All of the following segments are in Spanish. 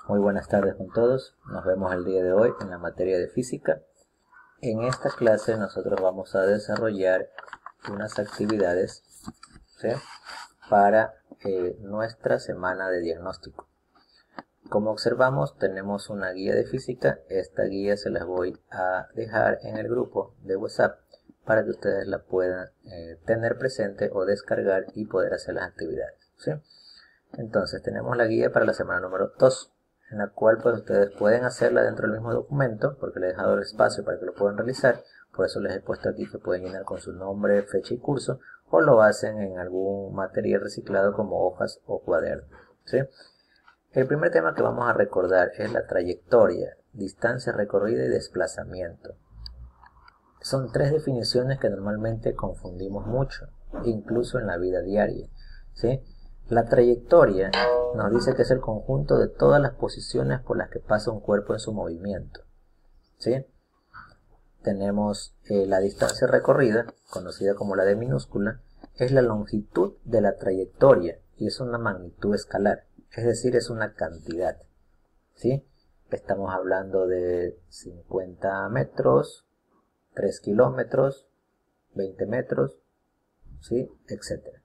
Muy buenas tardes con todos. Nos vemos el día de hoy en la materia de física. En esta clase nosotros vamos a desarrollar unas actividades, ¿sí?, para nuestra semana de diagnóstico. Como observamos, tenemos una guía de física. Esta guía se las voy a dejar en el grupo de WhatsApp para que ustedes la puedan tener presente o descargar y poder hacer las actividades, ¿sí? Entonces tenemos la guía para la semana número 2, en la cual pues ustedes pueden hacerla dentro del mismo documento, porque les he dejado el espacio para que lo puedan realizar. Por eso les he puesto aquí que pueden llenar con su nombre, fecha y curso, o lo hacen en algún material reciclado como hojas o cuadernos, ¿sí? El primer tema que vamos a recordar es la trayectoria, distancia recorrida y desplazamiento. Son tres definiciones que normalmente confundimos mucho, incluso en la vida diaria, ¿sí? La trayectoria nos dice que es el conjunto de todas las posiciones por las que pasa un cuerpo en su movimiento, ¿sí? Tenemos la distancia recorrida, conocida como la d minúscula, es la longitud de la trayectoria y es una magnitud escalar, es decir, es una cantidad, ¿sí? Estamos hablando de 50 metros, 3 kilómetros, 20 metros, ¿sí?, etcétera.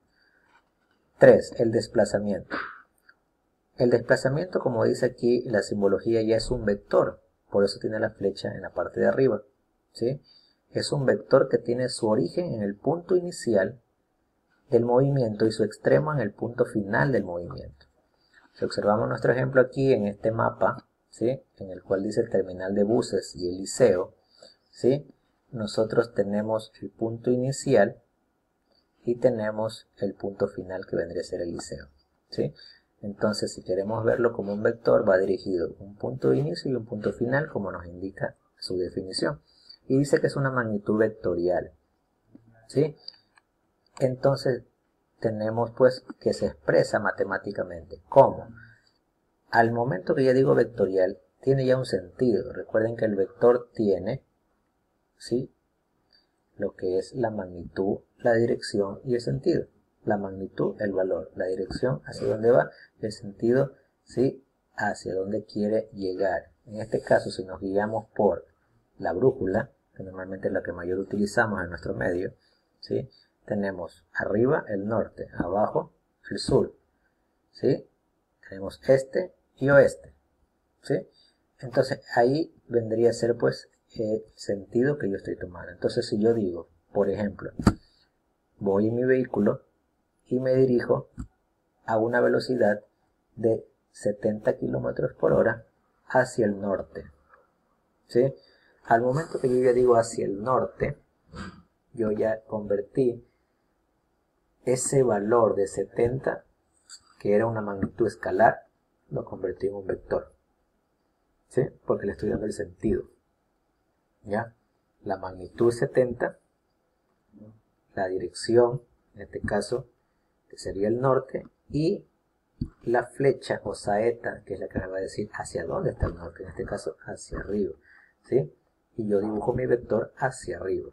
3. El desplazamiento. El desplazamiento, como dice aquí, la simbología ya es un vector, por eso tiene la flecha en la parte de arriba, ¿sí? Es un vector que tiene su origen en el punto inicial del movimiento y su extremo en el punto final del movimiento. Si observamos nuestro ejemplo aquí en este mapa, ¿sí?, en el cual dice el terminal de buses y el liceo, ¿sí?, nosotros tenemos el punto inicial y tenemos el punto final, que vendría a ser el liceo, ¿sí? Entonces, si queremos verlo como un vector, va dirigido un punto de inicio y un punto final, como nos indica su definición. Y dice que es una magnitud vectorial, ¿sí? Entonces, tenemos pues que se expresa matemáticamente. ¿Cómo? Al momento que ya digo vectorial, tiene ya un sentido. Recuerden que el vector tiene, ¿sí?, lo que es la magnitud, la dirección y el sentido. La magnitud, el valor, la dirección, hacia dónde va, el sentido, ¿sí?, hacia dónde quiere llegar. En este caso, si nos guiamos por la brújula, que normalmente es la que mayor utilizamos en nuestro medio, ¿sí?, tenemos arriba el norte, abajo el sur, ¿sí?, tenemos este y oeste, ¿sí? Entonces ahí vendría a ser pues el sentido que yo estoy tomando. Entonces, si yo digo, por ejemplo, voy en mi vehículo y me dirijo a una velocidad de 70 kilómetros por hora hacia el norte, ¿sí? Al momento que yo ya digo hacia el norte, yo ya convertí ese valor de 70, que era una magnitud escalar, lo convertí en un vector, ¿sí?, porque le estoy dando el sentido, ¿ya? La magnitud 70, la dirección, en este caso, que sería el norte, y la flecha o saeta, que es la que me va a decir hacia dónde está el norte, en este caso hacia arriba, ¿sí? Y yo dibujo mi vector hacia arriba,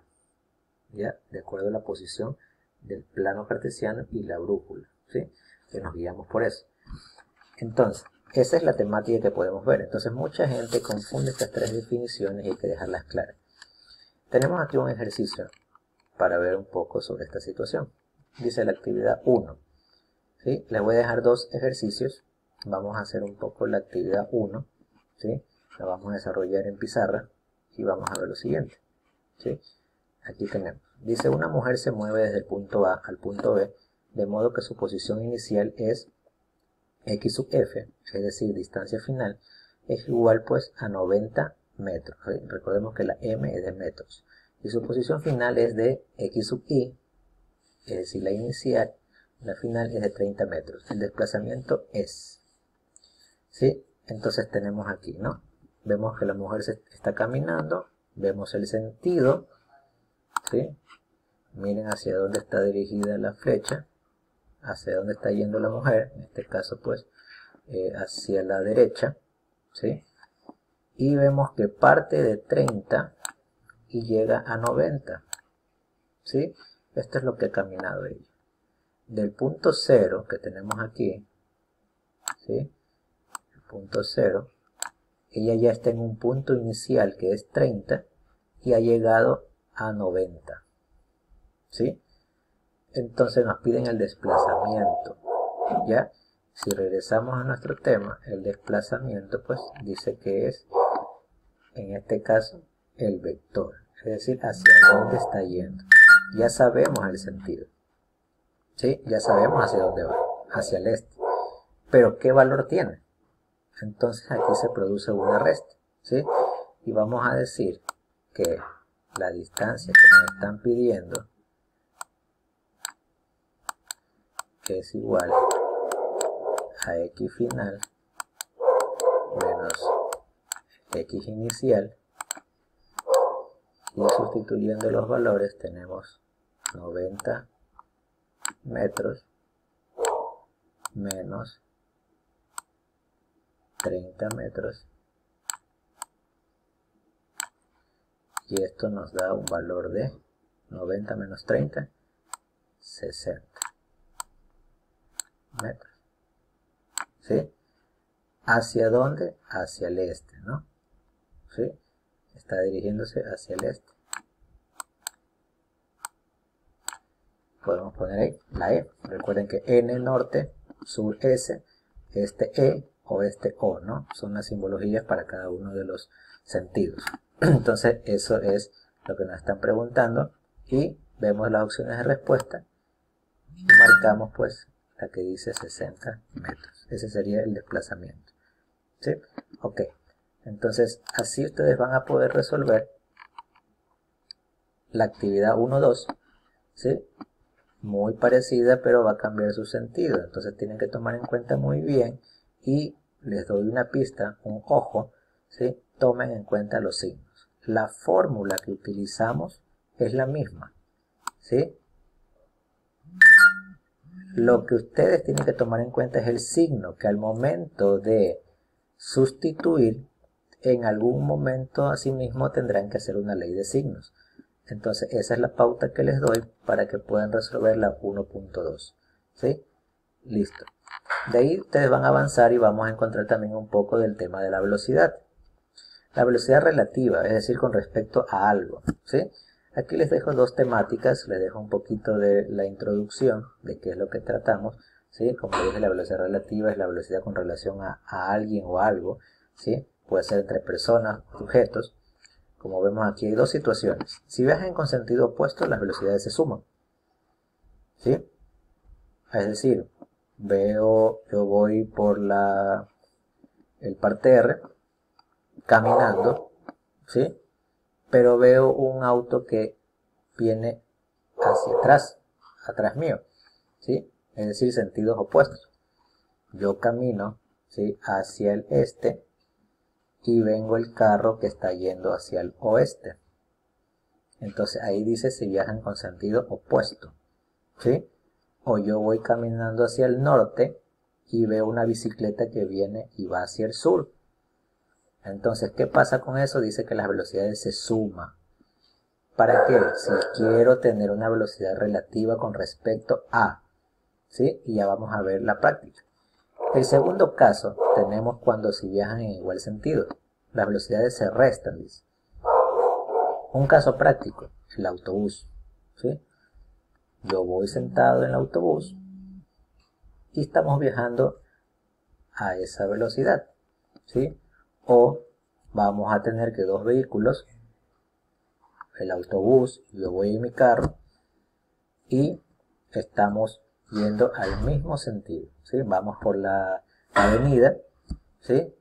¿ya?, de acuerdo a la posición del plano cartesiano y la brújula, ¿sí?, que nos guiamos por eso. Entonces, esa es la temática que podemos ver. Entonces, mucha gente confunde estas tres definiciones y hay que dejarlas claras. Tenemos aquí un ejercicio para ver un poco sobre esta situación. Dice la actividad 1. ¿Sí? Les voy a dejar dos ejercicios. Vamos a hacer un poco la actividad 1. ¿Sí? La vamos a desarrollar en pizarra y vamos a ver lo siguiente. ¿Sí? Aquí tenemos. Dice, una mujer se mueve desde el punto A al punto B, de modo que su posición inicial es x sub f, es decir, distancia final, es igual pues a 90 metros. ¿Sí? Recordemos que la m es de metros. Y su posición final es de x sub y, es decir, la inicial, la final es de 30 metros. El desplazamiento es, ¿sí? Entonces tenemos aquí, ¿no? Vemos que la mujer se está caminando, vemos el sentido, ¿sí? Miren hacia dónde está dirigida la flecha, hacia dónde está yendo la mujer, en este caso pues hacia la derecha, ¿sí? Y vemos que parte de 30 y llega a 90, ¿sí? Esto es lo que ha caminado ella. Del punto 0 que tenemos aquí, ¿sí?, el punto 0, ella ya está en un punto inicial que es 30 y ha llegado a 90, ¿sí? Entonces nos piden el desplazamiento, ¿ya? Si regresamos a nuestro tema, el desplazamiento pues dice que es, en este caso, el vector, es decir, hacia dónde está yendo. Ya sabemos el sentido, ¿sí? Ya sabemos hacia dónde va, hacia el este. Pero ¿qué valor tiene? Entonces aquí se produce una resta, ¿sí? Y vamos a decir que la distancia que nos están pidiendo es igual a x final menos x inicial, y sustituyendo los valores tenemos 90 metros menos 30 metros, y esto nos da un valor de 90 menos 30, 60 metros, ¿sí? ¿Hacia dónde? Hacia el este, ¿no? ¿Sí? Está dirigiéndose hacia el este. Podemos poner ahí la E. Recuerden que N norte, sur S, este E, oeste O, ¿no? Son las simbologías para cada uno de los sentidos. Entonces eso es lo que nos están preguntando, y vemos las opciones de respuesta y marcamos pues la que dice 60 metros. Ese sería el desplazamiento, ¿sí? Ok, entonces así ustedes van a poder resolver la actividad 1-2, ¿sí? Muy parecida, pero va a cambiar su sentido. Entonces tienen que tomar en cuenta muy bien, y les doy una pista, un ojo, ¿sí? Tomen en cuenta los signos. La fórmula que utilizamos es la misma, ¿sí? Lo que ustedes tienen que tomar en cuenta es el signo, que al momento de sustituir, en algún momento asimismo tendrán que hacer una ley de signos. Entonces esa es la pauta que les doy para que puedan resolver la 1.2, ¿sí? Listo. De ahí ustedes van a avanzar y vamos a encontrar también un poco del tema de la velocidad. La velocidad relativa, es decir, con respecto a algo, ¿sí? Aquí les dejo dos temáticas, les dejo un poquito de la introducción de qué es lo que tratamos, ¿sí? Como dije, la velocidad relativa es la velocidad con relación a alguien o algo, ¿sí? Puede ser entre personas, objetos. Como vemos aquí hay dos situaciones. Si viajan con sentido opuesto, las velocidades se suman, ¿sí? Es decir, yo voy por el parterre caminando, ¿sí? Pero veo un auto que viene hacia atrás mío, ¿sí? Es decir, sentidos opuestos. Yo camino, ¿sí? Hacia el este y vengo el carro que está yendo hacia el oeste. Entonces ahí dice si viajan con sentido opuesto, ¿sí? O yo voy caminando hacia el norte y veo una bicicleta que viene y va hacia el sur. Entonces, ¿qué pasa con eso? Dice que las velocidades se suman. ¿Para qué? Si quiero tener una velocidad relativa con respecto a, ¿sí? Y ya vamos a ver la práctica. El segundo caso tenemos cuando si viajan en igual sentido. Las velocidades se restan, dice. Un caso práctico, el autobús, ¿sí? Yo voy sentado en el autobús y estamos viajando a esa velocidad, ¿sí? O vamos a tener que dos vehículos, el autobús, yo voy en mi carro, y estamos yendo al mismo sentido, ¿sí? Vamos por la avenida, ¿sí?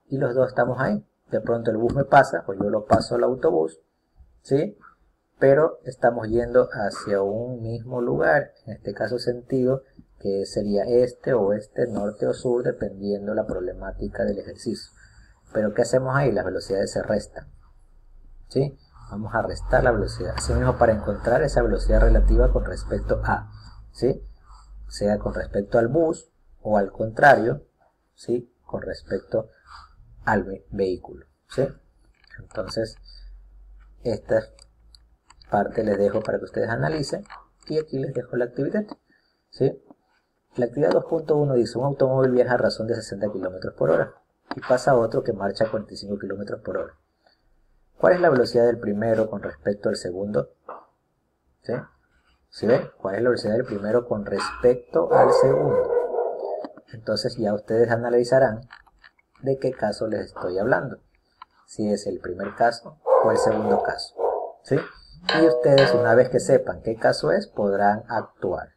Y los dos estamos ahí. De pronto el bus me pasa, o yo lo paso al autobús, ¿sí? Pero estamos yendo hacia un mismo lugar, en este caso sentido, que sería este, oeste, norte o sur, dependiendo la problemática del ejercicio. Pero ¿qué hacemos ahí? Las velocidades se restan, ¿sí? Vamos a restar la velocidad, así mismo para encontrar esa velocidad relativa con respecto a, ¿sí? Sea con respecto al bus o al contrario, ¿sí? Con respecto al vehículo, ¿sí? Entonces, esta parte les dejo para que ustedes analicen, y aquí les dejo la actividad, ¿sí? La actividad 2.1 dice: un automóvil viaja a razón de 60 km por hora. y pasa otro que marcha a 45 km por hora. ¿Cuál es la velocidad del primero con respecto al segundo? ¿Sí? ¿Sí ven? ¿Cuál es la velocidad del primero con respecto al segundo? Entonces ya ustedes analizarán de qué caso les estoy hablando. Si es el primer caso o el segundo caso. ¿Sí? Y ustedes, una vez que sepan qué caso es, podrán actuar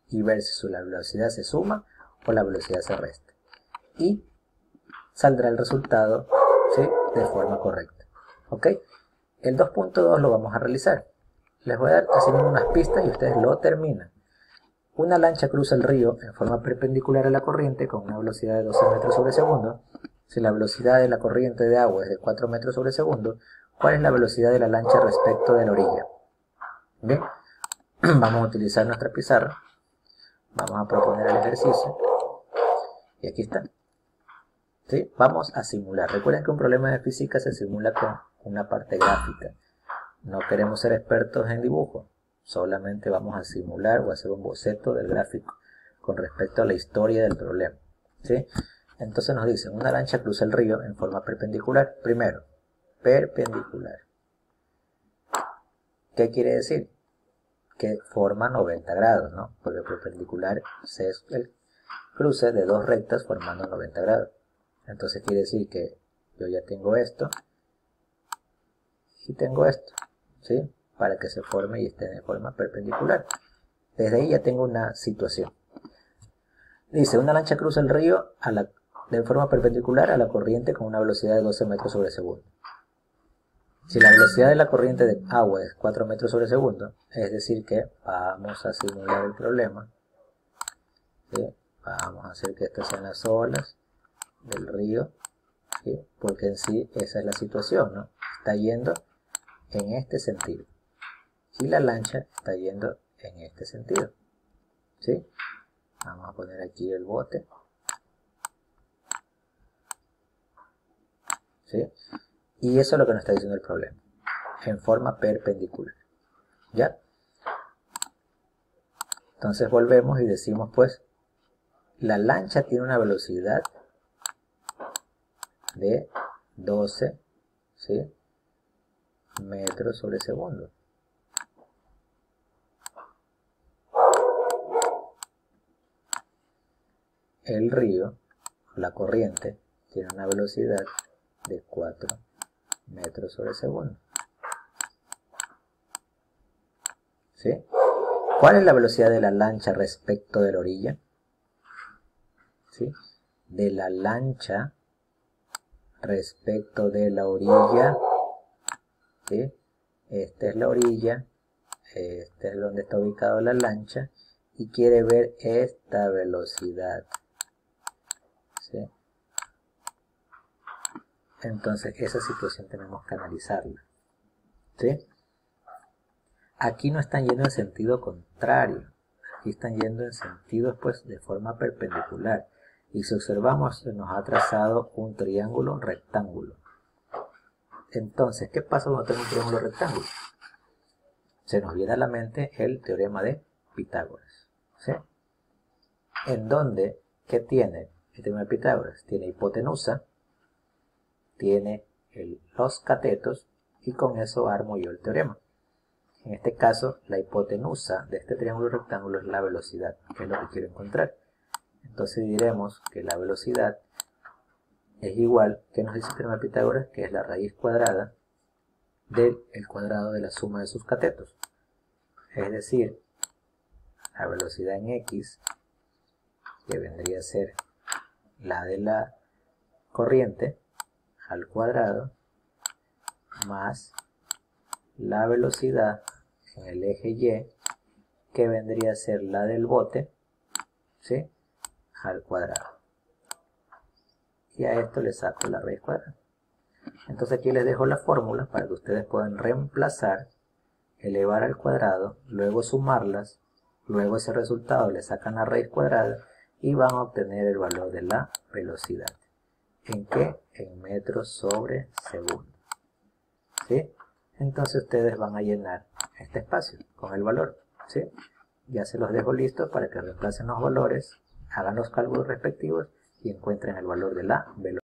y ver si la velocidad se suma o la velocidad se resta. Y saldrá el resultado, ¿sí?, de forma correcta. ¿Ok? El 2.2 lo vamos a realizar. Les voy a dar así unas pistas y ustedes lo terminan. Una lancha cruza el río en forma perpendicular a la corriente con una velocidad de 12 metros sobre segundo. Si la velocidad de la corriente de agua es de 4 metros sobre segundo, ¿cuál es la velocidad de la lancha respecto de la orilla? Bien, vamos a utilizar nuestra pizarra. Vamos a proponer el ejercicio. Y aquí está. ¿Sí? Vamos a simular. Recuerden que un problema de física se simula con una parte gráfica. No queremos ser expertos en dibujo. Solamente vamos a simular o hacer un boceto del gráfico con respecto a la historia del problema. ¿Sí? Entonces nos dicen, una lancha cruza el río en forma perpendicular. Primero, perpendicular. ¿Qué quiere decir? Que forma 90 grados, ¿no? Porque perpendicular es el cruce de dos rectas formando 90 grados. Entonces quiere decir que yo ya tengo esto y tengo esto, ¿sí? Para que se forme y esté de forma perpendicular. Desde ahí ya tengo una situación. Dice, una lancha cruza el río de forma perpendicular a la corriente con una velocidad de 12 metros sobre segundo. Si la velocidad de la corriente de agua es 4 metros sobre segundo, es decir que vamos a simular el problema. ¿Sí? Vamos a hacer que estas sean las olas del río, ¿sí? Porque en sí esa es la situación, ¿no? Está yendo en este sentido y la lancha está yendo en este sentido, ¿sí? Vamos a poner aquí el bote, ¿sí? Y eso es lo que nos está diciendo el problema, en forma perpendicular, ¿ya? Entonces volvemos y decimos, pues, la lancha tiene una velocidad de 12, ¿sí?, metros sobre segundo. El río, la corriente, tiene una velocidad de 4 metros sobre segundo. ¿Sí? ¿Cuál es la velocidad de la lancha respecto de la orilla? ¿Sí? De la lancha respecto de la orilla. ¿Sí? Esta es la orilla. Este es donde está ubicada la lancha. Y quiere ver esta velocidad. ¿Sí? Entonces esa situación tenemos que analizarla. ¿Sí? Aquí no están yendo en sentido contrario. Aquí están yendo en sentido, pues, de forma perpendicular. Y si observamos, se nos ha trazado un triángulo rectángulo. Entonces, ¿qué pasa cuando tengo un triángulo rectángulo? Se nos viene a la mente el teorema de Pitágoras. ¿Sí? En donde, ¿qué tiene el teorema de Pitágoras? Tiene hipotenusa, tiene los catetos, y con eso armo yo el teorema. En este caso, la hipotenusa de este triángulo rectángulo es la velocidad, que es lo que quiero encontrar. Entonces diremos que la velocidad es igual, que nos dice el teorema de Pitágoras, que es la raíz cuadrada del cuadrado de la suma de sus catetos. Es decir, la velocidad en x, que vendría a ser la de la corriente al cuadrado, más la velocidad en el eje y, que vendría a ser la del bote, ¿sí?, al cuadrado. Y a esto le saco la raíz cuadrada. Entonces aquí les dejo la fórmula para que ustedes puedan reemplazar, elevar al cuadrado, luego sumarlas, luego ese resultado le sacan la raíz cuadrada y van a obtener el valor de la velocidad. ¿En qué? En metros sobre segundo. ¿Sí? Entonces ustedes van a llenar este espacio con el valor. ¿Sí? Ya se los dejo listos para que reemplacen los valores, hagan los cálculos respectivos y encuentren el valor de la velocidad.